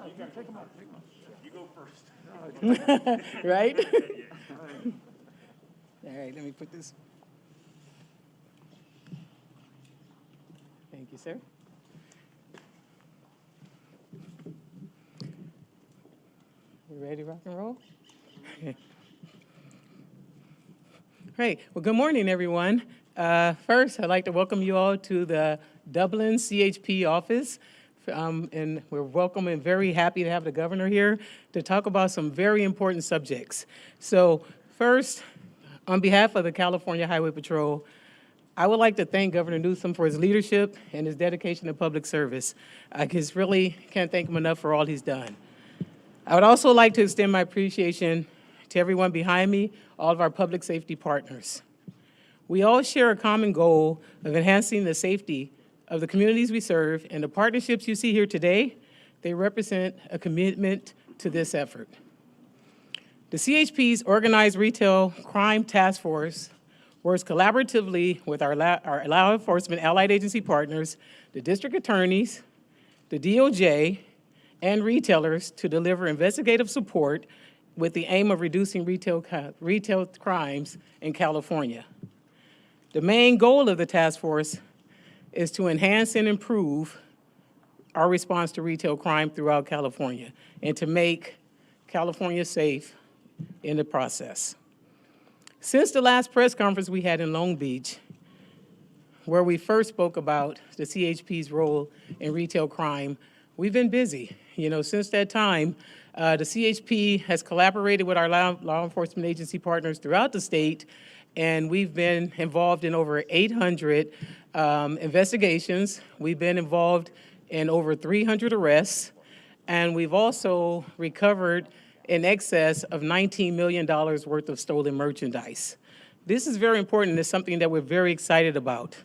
You go first. Right? All right, let me put this. Thank you, sir. We ready to rock and roll? Great. Well, good morning, everyone. First, I'd like to welcome you all to the Dublin CHP office. And we're welcome and very happy to have the governor here to talk about some very important subjects. So first, on behalf of the California Highway Patrol, I would like to thank Governor Newsom for his leadership and his dedication to public service. I just really can't thank him enough for all he's done. I would also like to extend my appreciation to everyone behind me, all of our public safety partners. We all share a common goal of enhancing the safety of the communities we serve, and the partnerships you see here today, they represent a commitment to this effort. The CHP's Organized Retail Crime Task Force works collaboratively with our law enforcement allied agency partners, the district attorneys, the DOJ, and retailers to deliver investigative support with the aim of reducing retail crimes in California. The main goal of the task force is to enhance and improve our response to retail crime throughout California and to make California safe in the process. Since the last press conference we had in Long Beach, where we first spoke about the CHP's role in retail crime, we've been busy. Since that time, the CHP has collaborated with our law enforcement agency partners throughout the state, and we've been involved in over 800 investigations. We've been involved in over 300 arrests, and we've also recovered in excess of $19 million worth of stolen merchandise. This is very important. It's something that we're very excited about.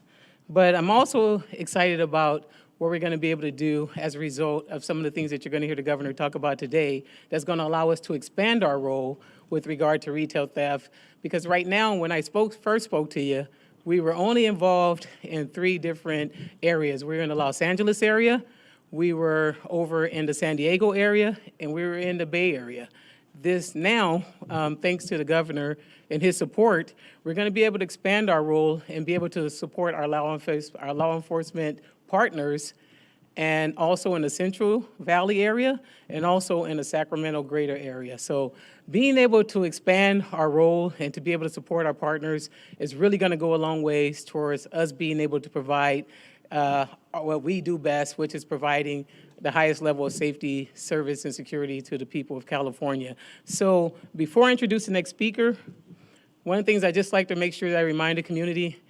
But I'm also excited about what we're going to be able to do as a result of some of the things that you're going to hear the governor talk about today that's going to allow us to expand our role with regard to retail theft. Because right now, when I first spoke to you, we were only involved in 3 different areas. We were in the Los Angeles area, we were over in the San Diego area, and we were in the Bay Area. This now, thanks to the governor and his support, we're going to be able to expand our role and be able to support our law enforcement partners, and also in the Central Valley area, and also in the Sacramento greater area. So being able to expand our role and to be able to support our partners is really going to go a long ways towards us being able to provide what we do best, which is providing the highest level of safety, service, and security to the people of California. So before I introduce the next speaker, one of the things I just like to make sure that I remind the community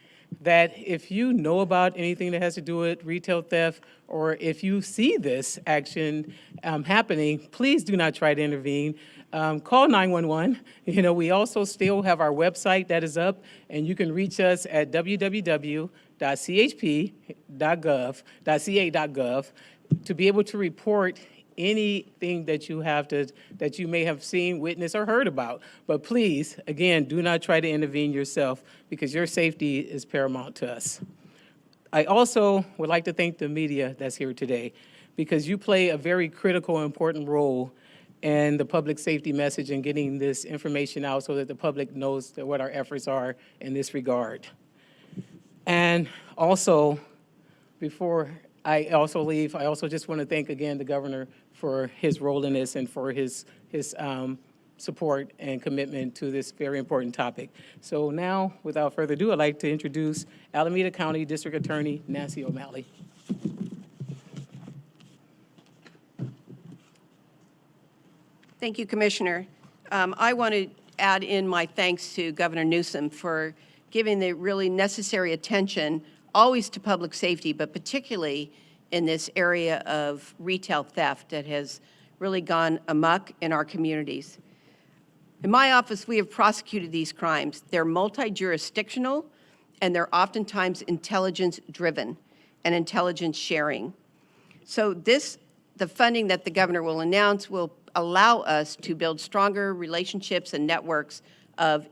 that if you know about anything that has to do with retail theft, or if you see this action happening, please do not try to intervene. Call 911. We also still have our website that is up, and you can reach us at www.chp.ca.gov to be able to report anything that you may have seen, witnessed, or heard about. But please, again, do not try to intervene yourself, because your safety is paramount to us. I also would like to thank the media that's here today, because you play a very critical and important role in the public safety message and getting this information out so that the public knows what our efforts are in this regard. And also, before I also leave, I also just want to thank again the governor for his role in this and for his support and commitment to this very important topic. So now, without further ado, I'd like to introduce Alameda County District Attorney Nancy O'Malley. Thank you, Commissioner. I want to add in my thanks to Governor Newsom for giving the really necessary attention always to public safety, but particularly in this area of retail theft that has really gone amok in our communities. In my office, we have prosecuted these crimes. They're multi-jurisdictional, and they're oftentimes intelligence-driven and intelligence sharing. So the funding that the governor will announce will allow us to build stronger relationships and networks of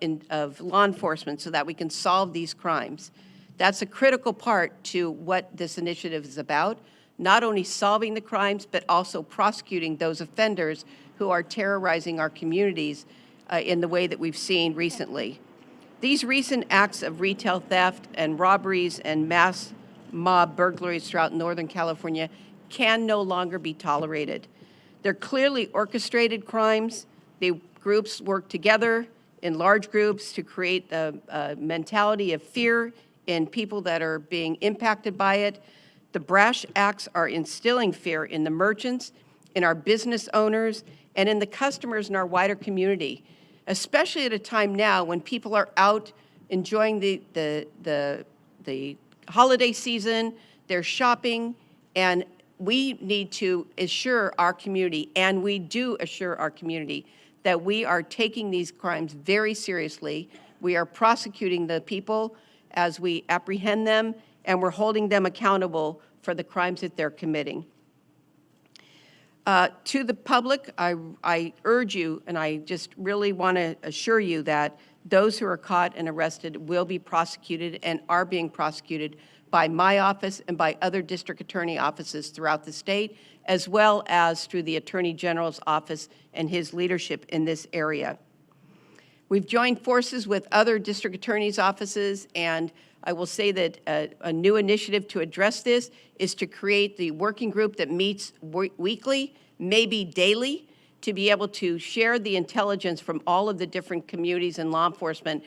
law enforcement so that we can solve these crimes. That's a critical part to what this initiative is about, not only solving the crimes, but also prosecuting those offenders who are terrorizing our communities in the way that we've seen recently. These recent acts of retail theft and robberies and mass mob burglaries throughout Northern California can no longer be tolerated. They're clearly orchestrated crimes. The groups work together in large groups to create a mentality of fear in people that are being impacted by it. The brash acts are instilling fear in the merchants, in our business owners, and in the customers in our wider community, especially at a time now when people are out enjoying the holiday season, they're shopping, and we need to assure our community, and we do assure our community, that we are taking these crimes very seriously. We are prosecuting the people as we apprehend them, and we're holding them accountable for the crimes that they're committing. To the public, I urge you, and I just really want to assure you that those who are caught and arrested will be prosecuted and are being prosecuted by my office and by other district attorney offices throughout the state, as well as through the Attorney General's office and his leadership in this area. We've joined forces with other district attorneys' offices, and I will say that a new initiative to address this is to create the working group that meets weekly, maybe daily, to be able to share the intelligence from all of the different communities and law enforcement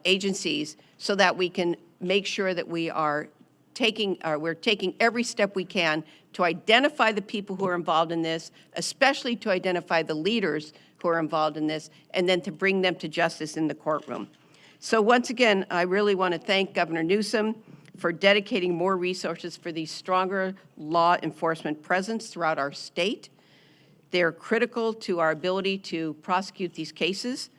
agencies so that we can make sure that we're taking every step we can to identify the people who are involved in this, especially to identify the leaders who are involved in this, and then to bring them to justice in the courtroom. So once again, I really want to thank Governor Newsom for dedicating more resources for the stronger law enforcement presence throughout our state. They're critical to our ability to prosecute these cases,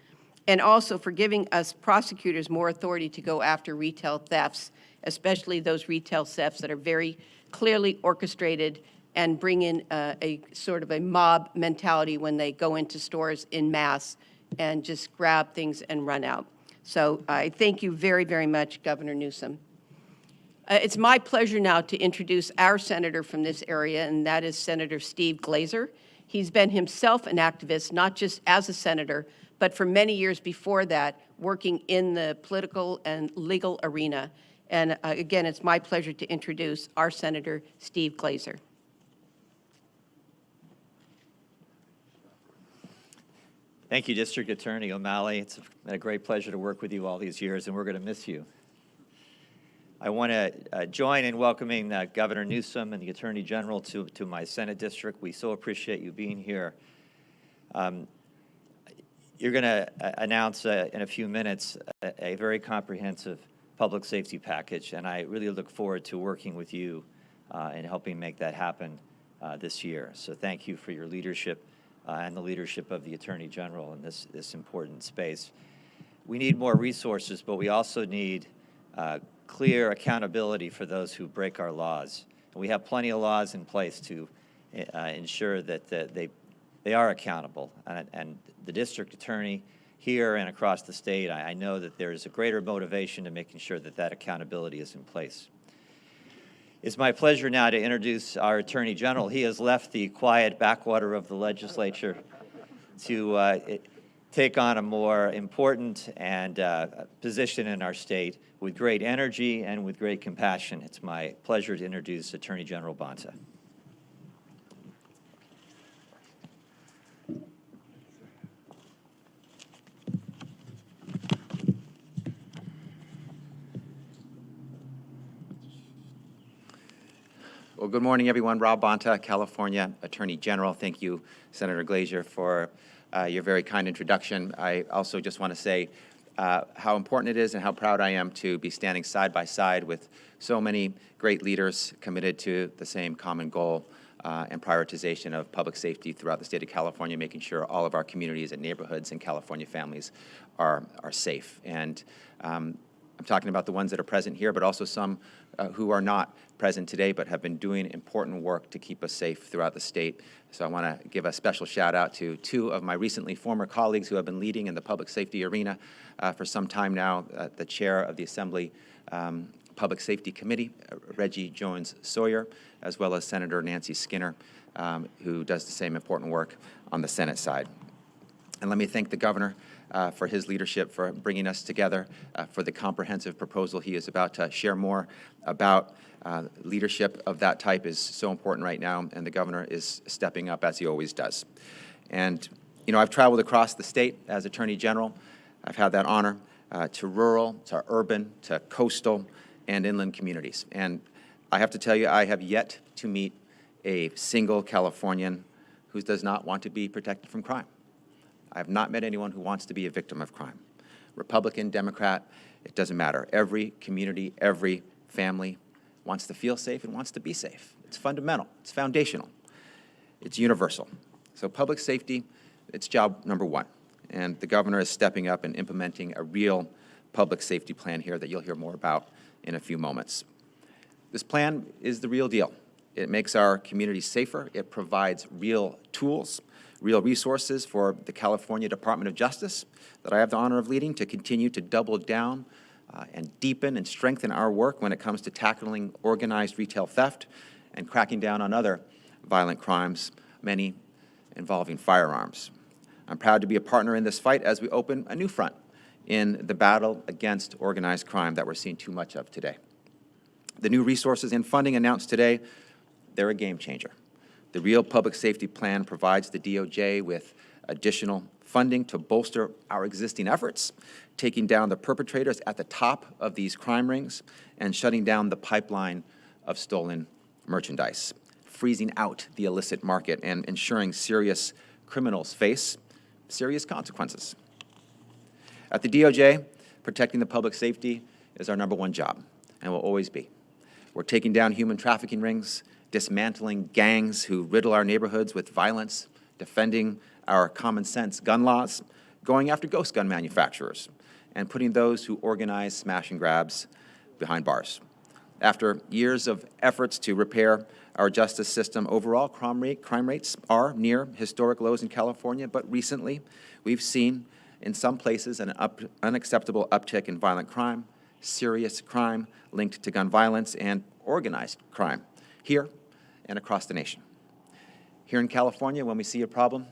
and also for giving us prosecutors more authority to go after retail thefts, especially those retail thefts that are very clearly orchestrated and bring in a sort of a mob mentality when they go into stores in mass and just grab things and run out. So I thank you very, very much, Governor Newsom. It's my pleasure now to introduce our senator from this area, and that is Senator Steve Glaser. He's been himself an activist, not just as a senator, but for many years before that, working in the political and legal arena. And again, it's my pleasure to introduce our Senator Steve Glaser. Thank you, District Attorney O'Malley. It's been a great pleasure to work with you all these years, and we're going to miss you. I want to join in welcoming Governor Newsom and the Attorney General to my Senate district. We so appreciate you being here. You're going to announce in a few minutes a very comprehensive public safety package, and I really look forward to working with you in helping make that happen this year. So thank you for your leadership and the leadership of the Attorney General in this important space. We need more resources, but we also need clear accountability for those who break our laws. And we have plenty of laws in place to ensure that they are accountable. And the district attorney here and across the state, I know that there is a greater motivation to making sure that that accountability is in place. It's my pleasure now to introduce our Attorney General. He has left the quiet backwater of the legislature to take on a more important and position in our state with great energy and with great compassion. It's my pleasure to introduce Attorney General Bonta. Well, good morning, everyone. Rob Bonta, California Attorney General. Thank you, Senator Glaser, for your very kind introduction. I also just want to say how important it is and how proud I am to be standing side by side with so many great leaders committed to the same common goal and prioritization of public safety throughout the state of California, making sure all of our communities and neighborhoods and California families are safe. And I'm talking about the ones that are present here, but also some who are not present today but have been doing important work to keep us safe throughout the state. So I want to give a special shout out to two of my recently former colleagues who have been leading in the public safety arena for some time now, the chair of the Assembly, Public Safety Committee, Reggie Jones-Sawyer, as well as Senator Nancy Skinner, who does the same important work on the Senate side. And let me thank the governor for his leadership, for bringing us together, for the comprehensive proposal he is about to share more about. Leadership of that type is so important right now, and the governor is stepping up as he always does. And, you know, I've traveled across the state as Attorney General. I've had that honor to rural, to urban, to coastal, and inland communities. And I have to tell you, I have yet to meet a single Californian who does not want to be protected from crime. I have not met anyone who wants to be a victim of crime. Republican, Democrat, it doesn't matter. Every community, every family wants to feel safe and wants to be safe. It's fundamental. It's foundational. It's universal. So public safety, it's job number one. And the governor is stepping up and implementing a real public safety plan here that you'll hear more about in a few moments. This plan is the real deal. It makes our communities safer. It provides real tools, real resources for the California Department of Justice that I have the honor of leading to continue to double down and deepen and strengthen our work when it comes to tackling organized retail theft and cracking down on other violent crimes, many involving firearms. I'm proud to be a partner in this fight as we open a new front in the battle against organized crime that we're seeing too much of today. The new resources and funding announced today, they're a game changer. The real public safety plan provides the DOJ with additional funding to bolster our existing efforts, taking down the perpetrators at the top of these crime rings and shutting down the pipeline of stolen merchandise, freezing out the illicit market and ensuring serious criminals face serious consequences. At the DOJ, protecting the public safety is our number one job and will always be. We're taking down human trafficking rings, dismantling gangs who riddle our neighborhoods with violence, defending our common sense gun laws, going after ghost gun manufacturers, and putting those who organize smash and grabs behind bars. After years of efforts to repair our justice system, overall crime rates are near historic lows in California, but recently we've seen in some places an unacceptable uptick in violent crime, serious crime linked to gun violence, and organized crime here and across the nation. Here in California, when we see a problem,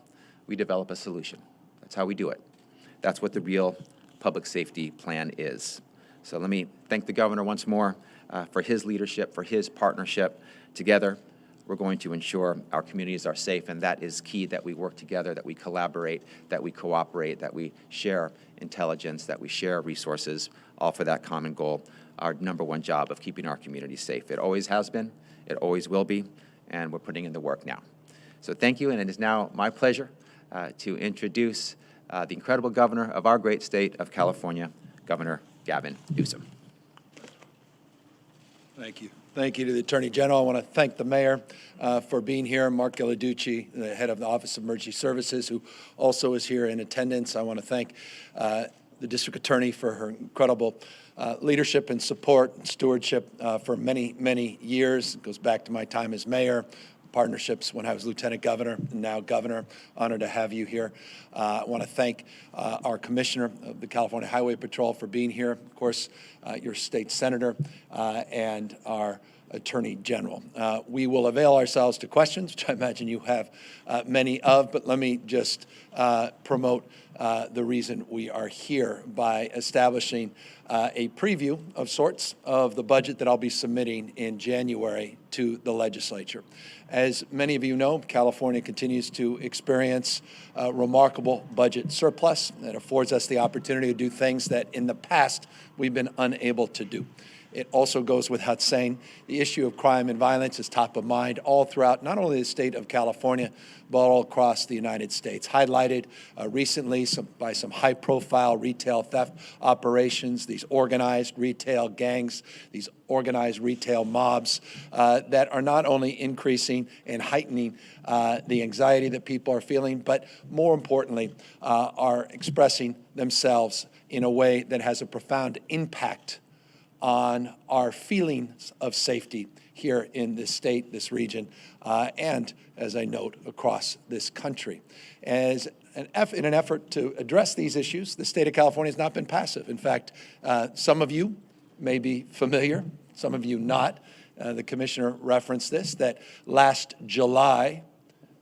we develop a solution. That's how we do it. That's what the real public safety plan is. So let me thank the governor once more for his leadership, for his partnership. Together, we're going to ensure our communities are safe, and that is key, that we work together, that we collaborate, that we cooperate, that we share intelligence, that we share resources, all for that common goal, our number one job of keeping our communities safe. It always has been, it always will be, and we're putting in the work now. So thank you, and it is now my pleasure to introduce the incredible governor of our great state of California, Governor Gavin Newsom. Thank you. Thank you to the Attorney General. I want to thank the mayor for being here, Mark Ghilarducci, the head of the Office of Emergency Services, who also is here in attendance. I want to thank the district attorney for her incredible leadership and support and stewardship for many, many years. It goes back to my time as mayor, partnerships when I was lieutenant governor and now governor. Honored to have you here. I want to thank our commissioner of the California Highway Patrol for being here. Of course, your state senator and our Attorney General. We will avail ourselves to questions, which I imagine you have many of, but let me just promote the reason we are here by establishing a preview of sorts of the budget that I'll be submitting in January to the legislature. As many of you know, California continues to experience a remarkable budget surplus that affords us the opportunity to do things that in the past we've been unable to do. It also goes without saying, the issue of crime and violence is top of mind all throughout not only the state of California, but all across the United States. Highlighted recently by some high-profile retail theft operations, these organized retail gangs, these organized retail mobs that are not only increasing and heightening the anxiety that people are feeling, but more importantly, are expressing themselves in a way that has a profound impact on our feelings of safety here in this state, this region, and, as I note, across this country. In an effort to address these issues, the state of California has not been passive. In fact, some of you may be familiar, some of you not. The Commissioner referenced this, that last July,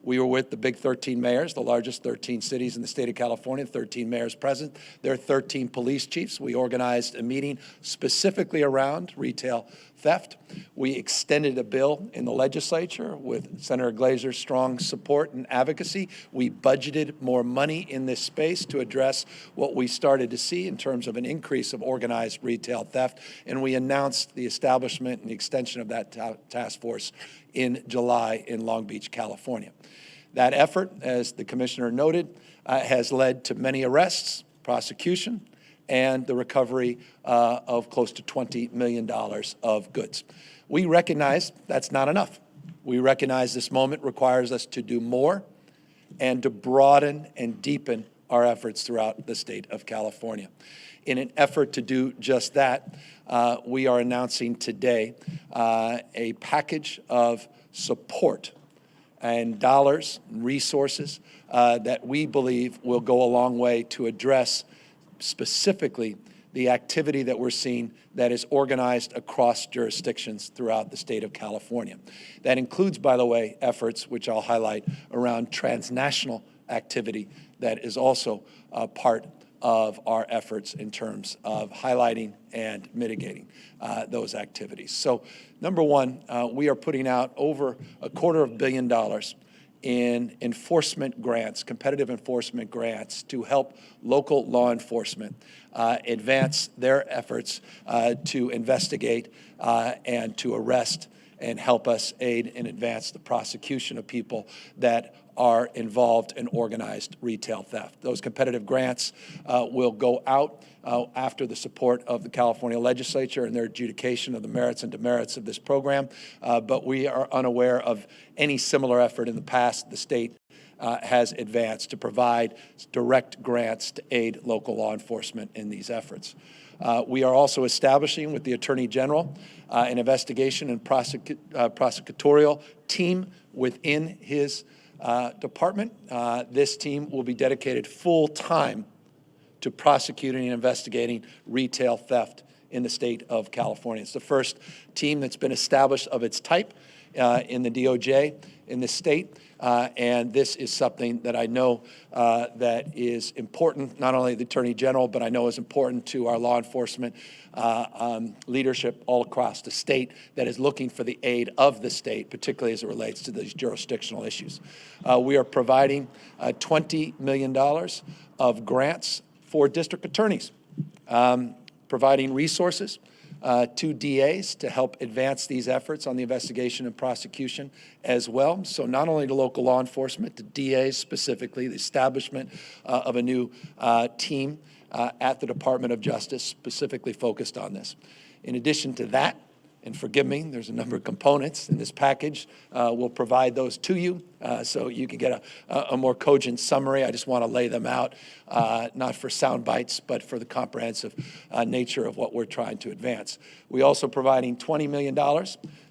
we were with the big 13 mayors, the largest 13 cities in the state of California, 13 mayors present. There are 13 police chiefs. We organized a meeting specifically around retail theft. We extended a bill in the legislature with Senator Glaser's strong support and advocacy. We budgeted more money in this space to address what we started to see in terms of an increase of organized retail theft, and we announced the establishment and the extension of that task force in July in Long Beach, California. That effort, as the Commissioner noted, has led to many arrests, prosecution, and the recovery of close to $20 million of goods. We recognize that's not enough. We recognize this moment requires us to do more and to broaden and deepen our efforts throughout the state of California. In an effort to do just that, we are announcing today a package of support and dollars, and resources that we believe will go a long way to address specifically the activity that we're seeing that is organized across jurisdictions throughout the state of California. That includes, by the way, efforts, which I'll highlight, around transnational activity that is also part of our efforts in terms of highlighting and mitigating those activities. So, number one, we are putting out over $250 million in enforcement grants, competitive enforcement grants, to help local law enforcement advance their efforts to investigate and to arrest and help us aid and advance the prosecution of people that are involved in organized retail theft. Those competitive grants will go out after the support of the California legislature and their adjudication of the merits and demerits of this program, but we are unaware of any similar effort in the past the state has advanced to provide direct grants to aid local law enforcement in these efforts. We are also establishing with the Attorney General an investigation and prosecutorial team within his department. This team will be dedicated full-time to prosecuting and investigating retail theft in the state of California. It's the first team that's been established of its type in the DOJ in the state, and this is something that I know that is important, not only the Attorney General, but I know is important to our law enforcement leadership all across the state that is looking for the aid of the state, particularly as it relates to these jurisdictional issues. We are providing $20 million of grants for district attorneys, providing resources to DAs to help advance these efforts on the investigation and prosecution as well. So not only to local law enforcement, to DAs specifically, the establishment of a new team at the Department of Justice specifically focused on this. In addition to that, and forgive me, there's a number of components in this package. We'll provide those to you so you can get a more cogent summary. I just want to lay them out, not for sound bites, but for the comprehensive nature of what we're trying to advance. We're also providing $20 million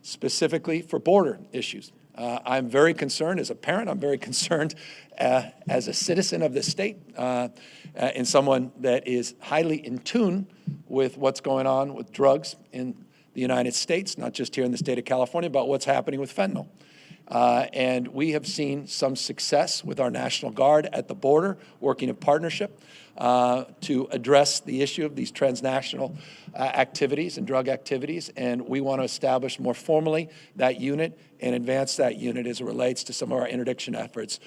specifically for border issues. I'm very concerned as a parent. I'm very concerned as a citizen of the state and someone that is highly in tune with what's going on with drugs in the United States, not just here in the state of California, but what's happening with fentanyl. And we have seen some success with our National Guard at the border, working in partnership to address the issue of these transnational activities and drug activities. And we want to establish more formally that unit and advance that unit as it relates to some of our interdiction efforts,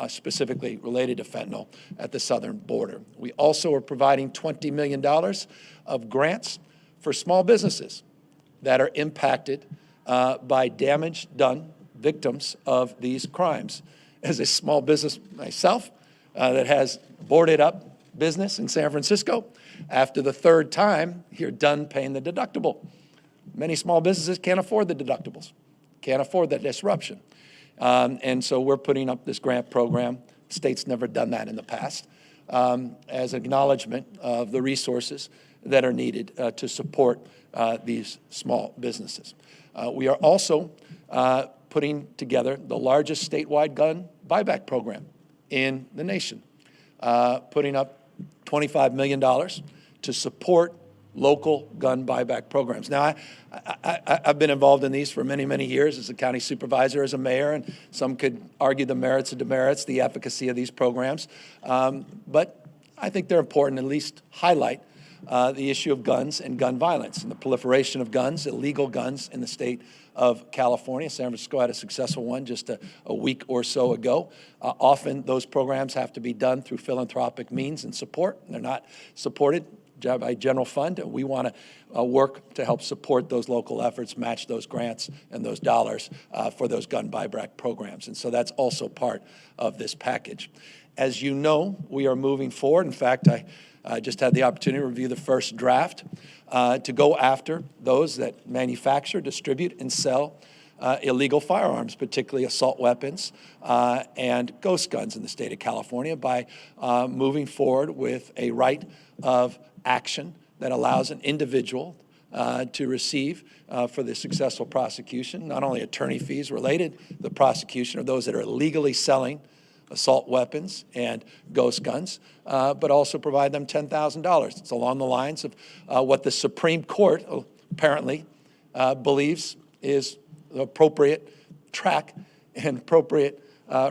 specifically related to fentanyl at the southern border. We also are providing $20 million of grants for small businesses that are impacted by damage done, victims of these crimes. As a small business myself that has boarded up business in San Francisco, after the third time, you're done paying the deductible. Many small businesses can't afford the deductibles, can't afford that disruption. And so we're putting up this grant program. The state's never done that in the past, as acknowledgement of the resources that are needed to support these small businesses. We are also putting together the largest statewide gun buyback program in the nation, putting up $25 million to support local gun buyback programs. Now, I've been involved in these for many, many years as a county supervisor, as a mayor, and some could argue the merits and demerits, the efficacy of these programs. But I think they're important, at least highlight the issue of guns and gun violence and the proliferation of guns, illegal guns in the state of California. San Francisco had a successful one just a week or so ago. Often those programs have to be done through philanthropic means and support. They're not supported by general fund. We want to work to help support those local efforts, match those grants and those dollars for those gun buyback programs. And so that's also part of this package. As you know, we are moving forward. In fact, I just had the opportunity to review the first draft to go after those that manufacture, distribute, and sell illegal firearms, particularly assault weapons and ghost guns in the state of California, by moving forward with a right of action that allows an individual to receive for the successful prosecution, not only attorney fees related to the prosecution of those that are illegally selling assault weapons and ghost guns, but also provide them $10,000. It's along the lines of what the Supreme Court apparently believes is the appropriate track and appropriate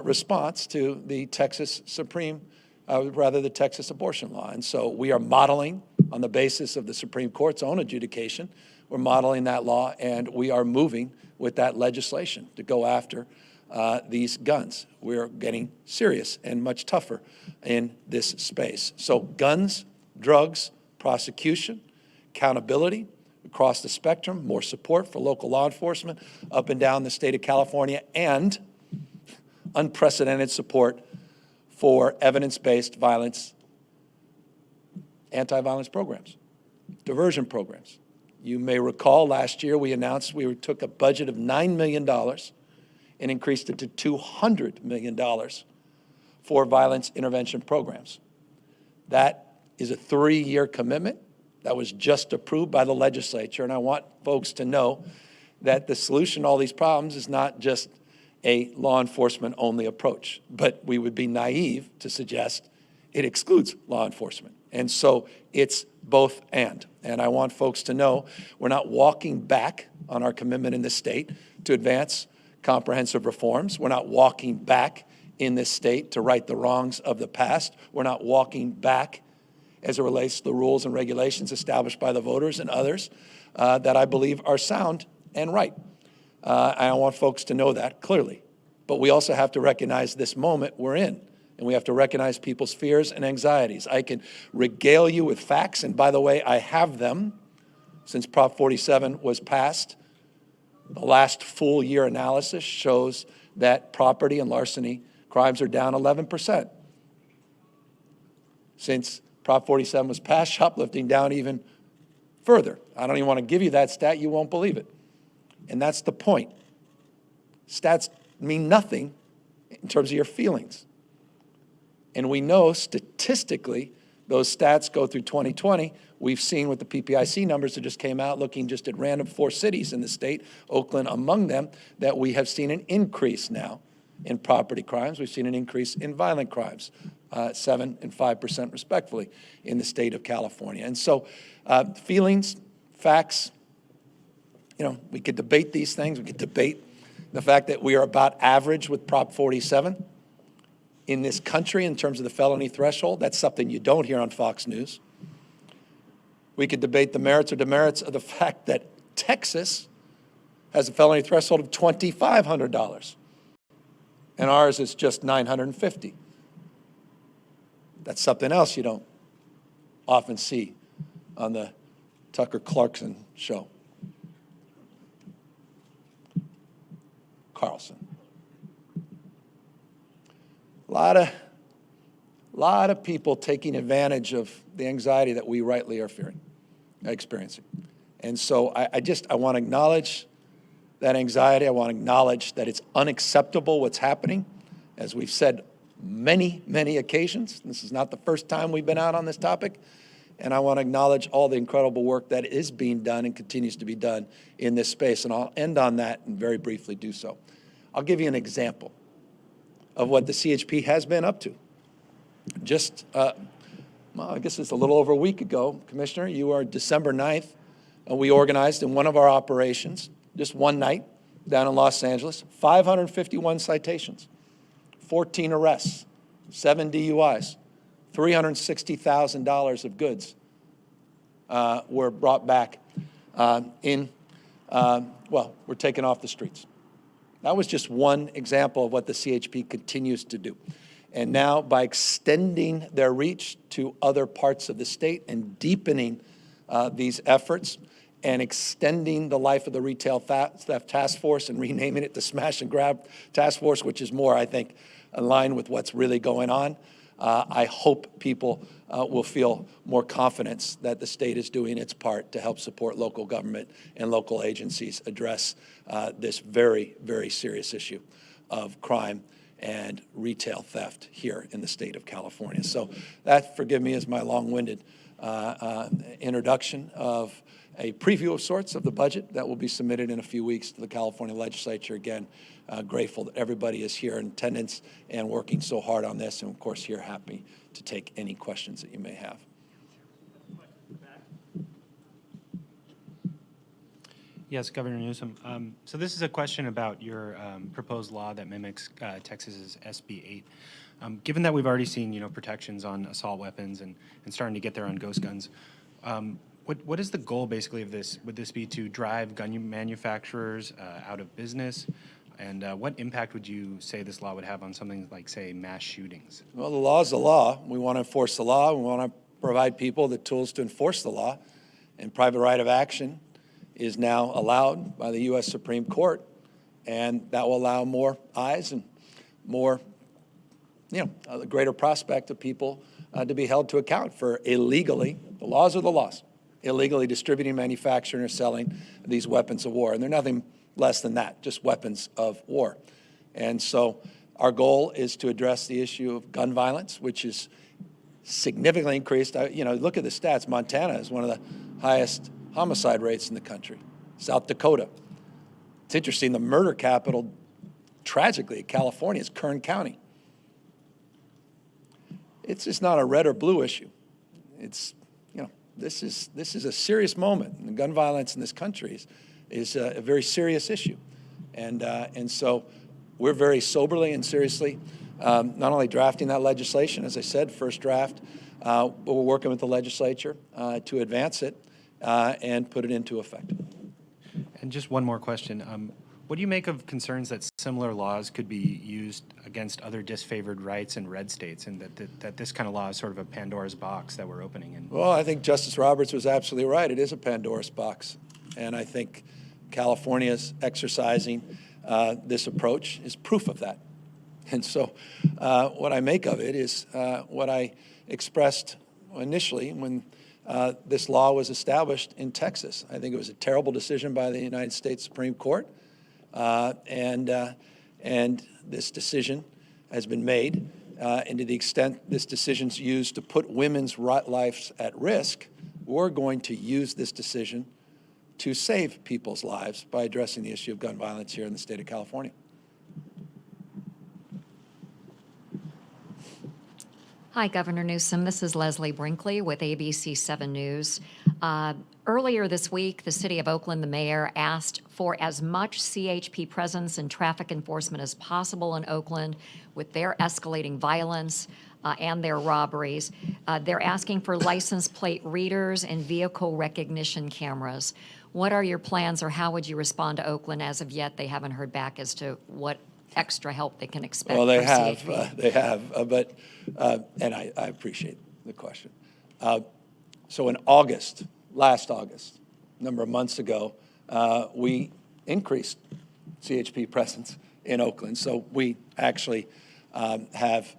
response to the Texas the Texas abortion law. And so we are modeling on the basis of the Supreme Court's own adjudication. We're modeling that law, and we are moving with that legislation to go after these guns. We're getting serious and much tougher in this space. So guns, drugs, prosecution, accountability across the spectrum, more support for local law enforcement up and down the state of California, and unprecedented support for evidence-based violence, anti-violence programs, diversion programs. You may recall last year we announced we took a budget of $9 million and increased it to $200 million for violence intervention programs. That is a 3-year commitment that was just approved by the legislature, and I want folks to know that the solution to all these problems is not just a law enforcement only approach, but we would be naive to suggest it excludes law enforcement. And so it's both and I want folks to know we're not walking back on our commitment in this state to advance comprehensive reforms. We're not walking back in this state to right the wrongs of the past. We're not walking back as it relates to the rules and regulations established by the voters and others that I believe are sound and right. I want folks to know that clearly. But we also have to recognize this moment we're in, and we have to recognize people's fears and anxieties. I can regale you with facts, and by the way, I have them since Prop 47 was passed. The last full year analysis shows that property and larceny crimes are down 11%. Since Prop 47 was passed, shoplifting down even further. I don't even want to give you that stat, you won't believe it. And that's the point. Stats mean nothing in terms of your feelings. And we know statistically those stats go through 2020. We've seen with the PPIC numbers that just came out, looking just at random 4 cities in the state, Oakland among them, that we have seen an increase now in property crimes. We've seen an increase in violent crimes, 7% and 5% respectively in the state of California. And so feelings, facts, we could debate these things. We could debate the fact that we are about average with Prop 47 in this country in terms of the felony threshold. That's something you don't hear on Fox News. We could debate the merits or demerits of the fact that Texas has a felony threshold of $2,500, and ours is just $950. That's something else you don't often see on the Tucker Carlson show. Carlson. A lot of people taking advantage of the anxiety that we rightly are experiencing. And so I want to acknowledge that anxiety. I want to acknowledge that it's unacceptable what's happening. As we've said many, many occasions, this is not the first time we've been out on this topic. And I want to acknowledge all the incredible work that is being done and continues to be done in this space. And I'll end on that and very briefly do so. I'll give you an example of what the CHP has been up to. Just well, I guess it's a little over a week ago, Commissioner, you are December 9th, we organized in one of our operations, just one night, down in Los Angeles, 551 citations, 14 arrests, 7 DUIs, $360,000 of goods were brought back were taken off the streets. That was just one example of what the CHP continues to do. And now, by extending their reach to other parts of the state and deepening these efforts and extending the life of the Retail Theft Task Force and renaming it the Smash and Grab Task Force, which is more, I think, aligned with what's really going on, I hope people will feel more confidence that the state is doing its part to help support local government and local agencies address this very, very serious issue of crime and retail theft here in the state of California. So that, forgive me, is my long-winded introduction of a preview of sorts of the budget that will be submitted in a few weeks to the California legislature. Again, grateful that everybody is here in attendance and working so hard on this, and of course here happy to take any questions that you may have. Yes, Governor Newsom. So this is a question about your proposed law that mimics Texas's SB 8. Given that we've already seen, protections on assault weapons and starting to get there on ghost guns, what is the goal basically of this? Would this be to drive gun manufacturers out of business? And what impact would you say this law would have on something like, say, mass shootings? Well, the law is the law. We want to enforce the law. We want to provide people the tools to enforce the law. And private right of action is now allowed by the U.S. Supreme Court. And that will allow more eyes and more, a greater prospect of people to be held to account for illegally, the laws are the laws, illegally distributing, manufacturing, or selling these weapons of war. And they're nothing less than that, just weapons of war. And so our goal is to address the issue of gun violence, which is significantly increased. Look at the stats. Montana is one of the highest homicide rates in the country. South Dakota. It's interesting, the murder capital, tragically, of California is Kern County. It's just not a red or blue issue. It's, this is a serious moment. And gun violence in this country is a very serious issue. And so we're very soberly and seriously not only drafting that legislation, as I said, first draft, but we're working with the legislature to advance it and put it into effect. And just one more question. What do you make of concerns that similar laws could be used against other disfavored rights in red states, and that this kind of law is sort of a Pandora's box that we're opening? Well, I think Justice Roberts was absolutely right. It is a Pandora's box. And I think California's exercising this approach is proof of that. And so what I make of it is what I expressed initially when this law was established in Texas. I think it was a terrible decision by the United States Supreme Court. And this decision has been made. And to the extent this decision's used to put women's lives at risk, we're going to use this decision to save people's lives by addressing the issue of gun violence here in the state of California. Hi, Governor Newsom. This is Leslie Brinkley with ABC 7 News. Earlier this week, the city of Oakland, the mayor, asked for as much CHP presence and traffic enforcement as possible in Oakland with their escalating violence and their robberies. They're asking for license plate readers and vehicle recognition cameras. What are your plans, or how would you respond to Oakland? As of yet, they haven't heard back as to what extra help they can expect. Well, they from have, CHP. and I appreciate the question. So in August, last August, a number of months ago, we increased CHP presence in Oakland. So we actually have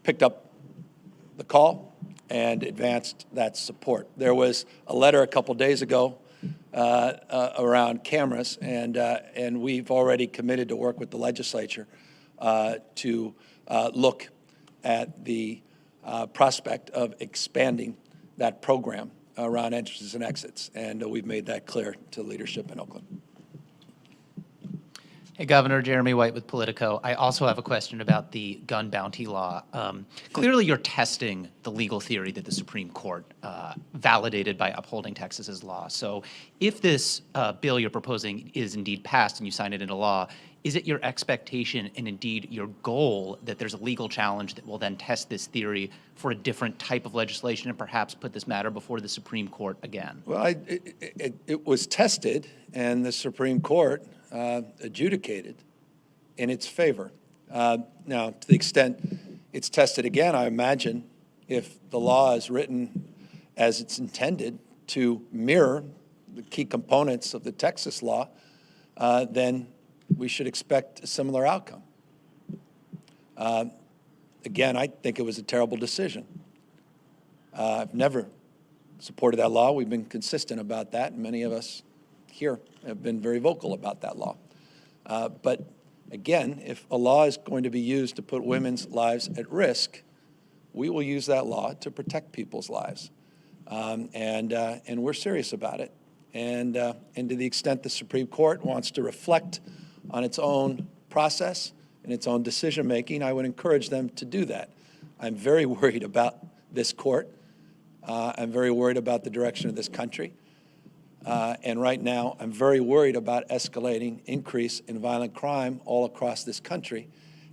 picked up the call and advanced that support. There was a letter a couple days ago around cameras, and we've already committed to work with the legislature to look at the prospect of expanding that program around entrances and exits, and we've made that clear to leadership in Oakland. Hey, Governor, Jeremy White with Politico. I also have a question about the gun bounty law. Clearly, you're testing the legal theory that the Supreme Court validated by upholding Texas's law. So if this bill you're proposing is indeed passed and you sign it into law, is it your expectation and indeed your goal that there's a legal challenge that will then test this theory for a different type of legislation and perhaps put this matter before the Supreme Court again? Well, it was tested, and the Supreme Court adjudicated in its favor. Now, to the extent it's tested again, I imagine if the law is written as it's intended to mirror the key components of the Texas law, then we should expect a similar outcome. Again, I think it was a terrible decision. I've never supported that law. We've been consistent about that, and many of us here have been very vocal about that law. But again, if a law is going to be used to put women's lives at risk, we will use that law to protect people's lives. And we're serious about it. And to the extent the Supreme Court wants to reflect on its own process and its own decision-making, I would encourage them to do that. I'm very worried about this court. I'm very worried about the direction of this country. And right now, I'm very worried about escalating increase in violent crime all across this country,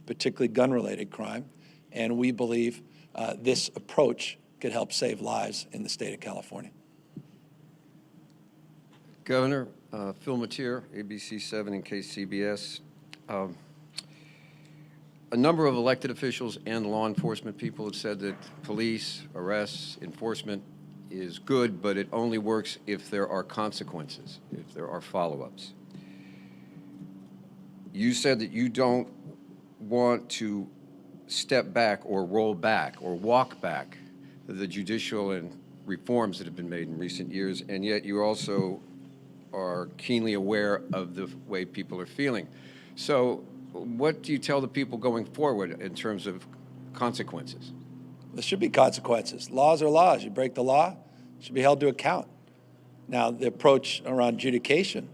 particularly gun-related crime. And we believe this approach could help save lives in the state of California. Governor, Phil Mateer, ABC 7 and KCBS. A number of elected officials and law enforcement people have said that police, arrests, enforcement is good, but it only works if there are consequences, if there are follow-ups. You said that you don't want to step back or roll back or walk back the judicial and reforms that have been made in recent years, and yet you also are keenly aware of the way people are feeling. So what do you tell the people going forward in terms of consequences? There should be consequences. Laws are laws. You break the law, you should be held to account. Now, the approach around adjudication,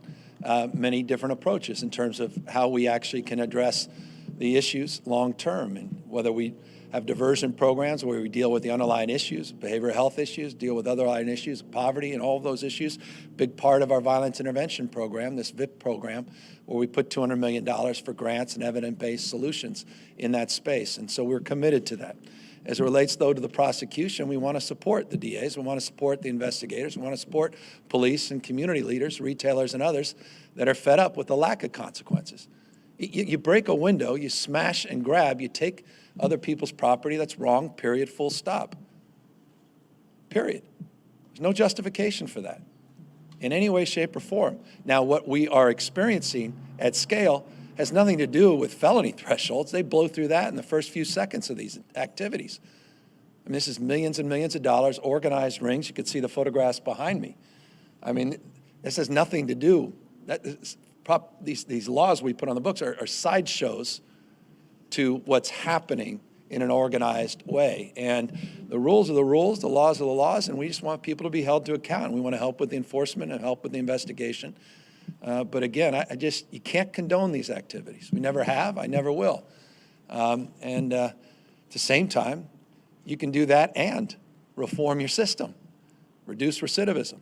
many different approaches in terms of how we actually can address the issues long-term, and whether we have diversion programs where we deal with the underlying issues, behavioral health issues, deal with underlying issues, poverty, and all of those issues. Big part of our violence intervention program, this VIP program, where we put $200 million for grants and evidence-based solutions in that space. And so we're committed to that. As it relates, though, to the prosecution, we want to support the DAs, we want to support the investigators, we want to support police and community leaders, retailers and others that are fed up with the lack of consequences. You break a window, you smash and grab, you take other people's property, that's wrong, period, full stop. Period. There's no justification for that in any way, shape, or form. Now, what we are experiencing at scale has nothing to do with felony thresholds. They blow through that in the first few seconds of these activities. I mean, this is millions and millions of dollars, organized rings. You can see the photographs behind me. I mean, this has nothing to do, these laws we put on the books are sideshows to what's happening in an organized way. And the rules are the rules, the laws are the laws, and we just want people to be held to account. We want to help with the enforcement and help with the investigation. But again, you can't condone these activities. We never have, I never will. And at the same time, you can do that and reform your system, reduce recidivism,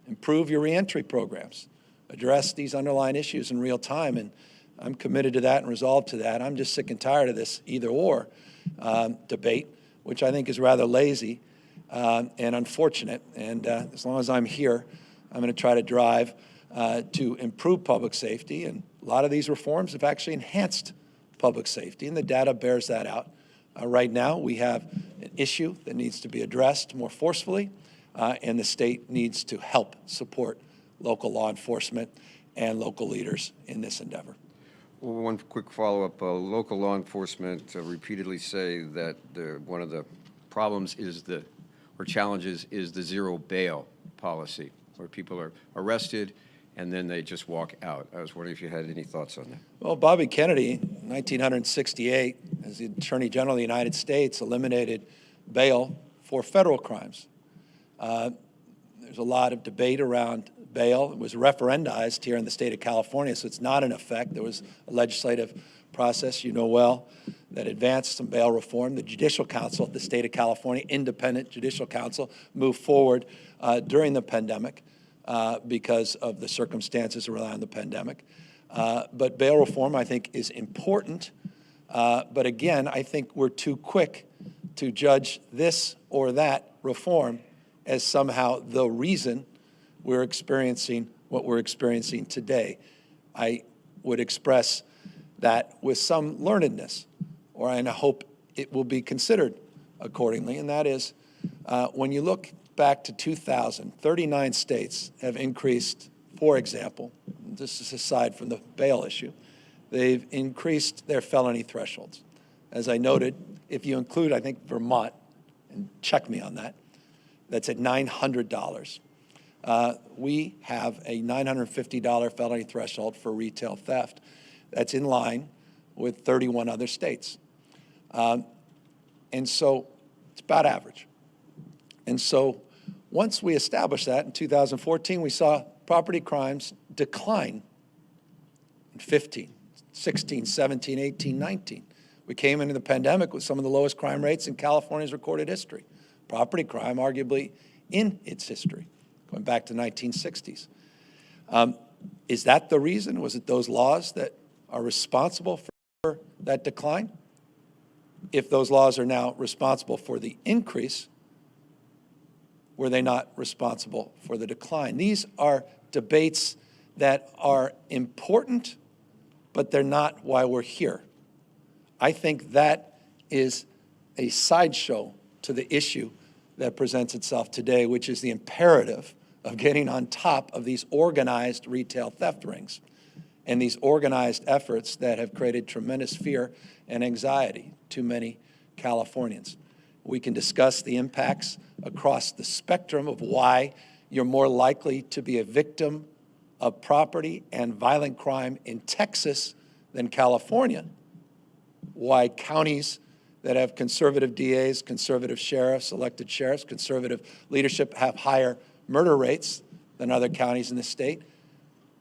improve your reentry programs, address these underlying issues in real time. And I'm committed to that and resolved to that. I'm just sick and tired of this either or debate, which I think is rather lazy and unfortunate. And as long as I'm here, I'm going to try to drive to improve public safety. And a lot of these reforms have actually enhanced public safety, and the data bears that out. Right now, we have an issue that needs to be addressed more forcefully, and the state needs to help support local law enforcement and local leaders in this endeavor. Well, one quick follow-up. Local law enforcement repeatedly say that one of the problems or challenges is the zero bail policy, where people are arrested and then they just walk out. I was wondering if you had any thoughts on that. Well, Bobby Kennedy, in 1968, as the Attorney General of the United States, eliminated bail for federal crimes. There's a lot of debate around bail. It was referendized here in the state of California, so it's not in effect. There was a legislative process, you know well, that advanced some bail reform. The Judicial Council of the state of California, independent Judicial Council, moved forward during the pandemic because of the circumstances around the pandemic. But bail reform, I think, is important. But again, I think we're too quick to judge this or that reform as somehow the reason we're experiencing what we're experiencing today. I would express that with some learnedness, and I hope it will be considered accordingly, and that is when you look back to 2000, 39 states have increased, for example, this is aside from the bail issue, they've increased their felony thresholds. As I noted, if you include, I think, Vermont, and check me on that, that's at $900. We have a $950 felony threshold for retail theft. That's in line with 31 other states. And so it's about average. And so once we established that in 2014, we saw property crimes decline in 15, 16, 17, 18, 19. We came into the pandemic with some of the lowest crime rates in California's recorded history. Property crime, arguably, in its history, going back to 1960s. Is that the reason? Was it those laws that are responsible for that decline? If those laws are now responsible for the increase, were they not responsible for the decline? These are debates that are important, but they're not why we're here. I think that is a sideshow to the issue that presents itself today, which is the imperative of getting on top of these organized retail theft rings and these organized efforts that have created tremendous fear and anxiety to many Californians. We can discuss the impacts across the spectrum of why you're more likely to be a victim of property and violent crime in Texas than California, why counties that have conservative DAs, conservative sheriffs, elected sheriffs, conservative leadership have higher murder rates than other counties in the state.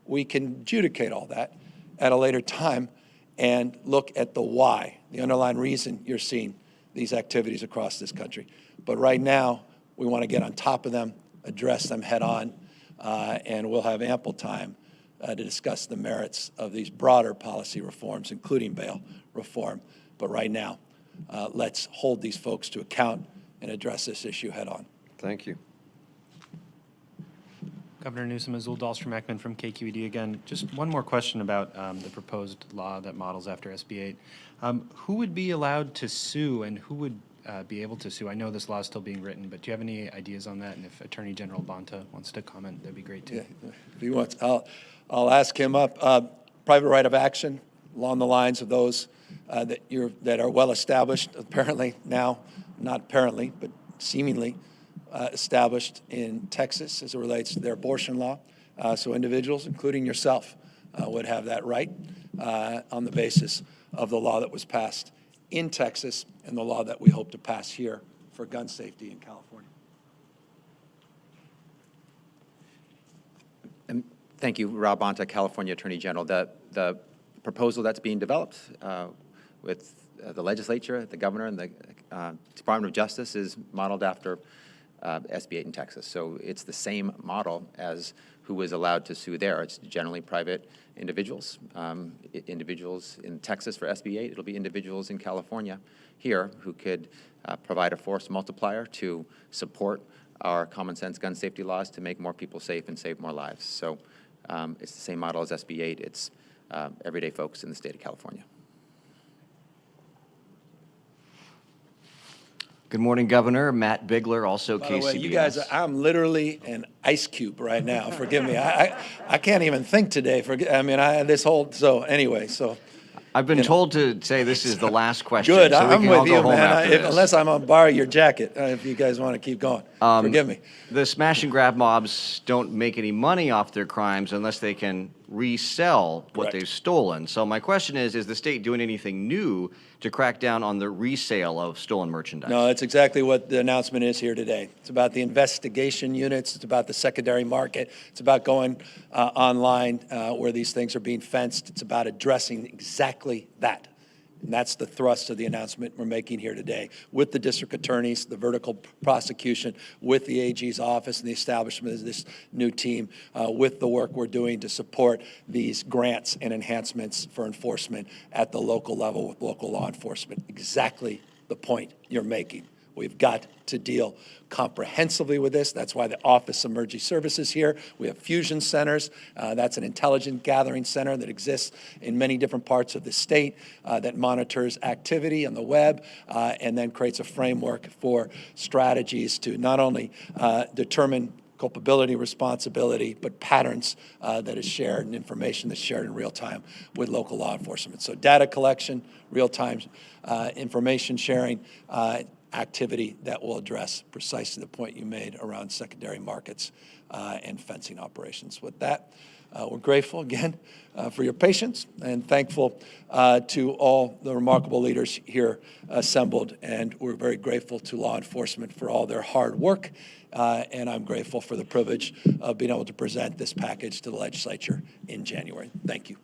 We can adjudicate all that at a later time and look at the why, the underlying reason you're seeing these activities across this country. But right now, we want to get on top of them, address them head on, and we'll have ample time to discuss the merits of these broader policy reforms, including bail reform. But right now, let's hold these folks to account and address this issue head on. Thank you. Governor Newsom, Azul Dahlstrom-Ekman from KQED again. Just one more question about the proposed law that models after SB 8. Who would be allowed to sue and who would be able to sue? I know this law is still being written, but do you have any ideas on that? And if Attorney General Bonta wants to comment, that'd be great too. Yeah, if he wants, I'll ask him up. Private right of action along the lines of those that are well established, apparently now, not apparently, but seemingly established in Texas as it relates to their abortion law. So individuals, including yourself, would have that right on the basis of the law that was passed in Texas and the law that we hope to pass here for gun safety in California. And thank you, Rob Bonta, California Attorney General. The proposal that's being developed with the legislature, the governor, and the Department of Justice is modeled after SB 8 in Texas. So it's the same model as who is allowed to sue there. It's generally private individuals. Individuals in Texas for SB 8, it'll be individuals in California here who could provide a force multiplier to support our common sense gun safety laws to make more people safe and save more lives. So it's the same model as SB 8. It's everyday folks in the state of California. Good morning, Governor. Matt Bigler, also KCBS. By the way, you guys, I'm literally an ice cube right now. Forgive me. I can't even think today. I've been told to say this is the last question. Good. So we I'm can all with go you, home man. after this. Unless I'm going to borrow your jacket, if you guys want to keep going. Forgive me. The smash and grab mobs don't make any money off their crimes unless they can resell what Correct. they've stolen. So my question is the state doing anything new to crack down on the resale of stolen merchandise? No, that's exactly what the announcement is here today. It's about the investigation units. It's about the secondary market. It's about going online where these things are being fenced. It's about addressing exactly that. And that's the thrust of the announcement we're making here today with the district attorneys, the vertical prosecution, with the AG's office and the establishment of this new team, with the work we're doing to support these grants and enhancements for enforcement at the local level with local law enforcement. Exactly the point you're making. We've got to deal comprehensively with this. That's why the Office of Emergency Services here. We have fusion centers. That's an intelligence gathering center that exists in many different parts of the state that monitors activity on the web and then creates a framework for strategies to not only determine culpability, responsibility, but patterns that is shared and information that's shared in real time with local law enforcement. So data collection, real-time information sharing, activity that will address precisely the point you made around secondary markets and fencing operations. With that, we're grateful again for your patience and thankful to all the remarkable leaders here assembled. And we're very grateful to law enforcement for all their hard work. And I'm grateful for the privilege of being able to present this package to the legislature in January. Thank you.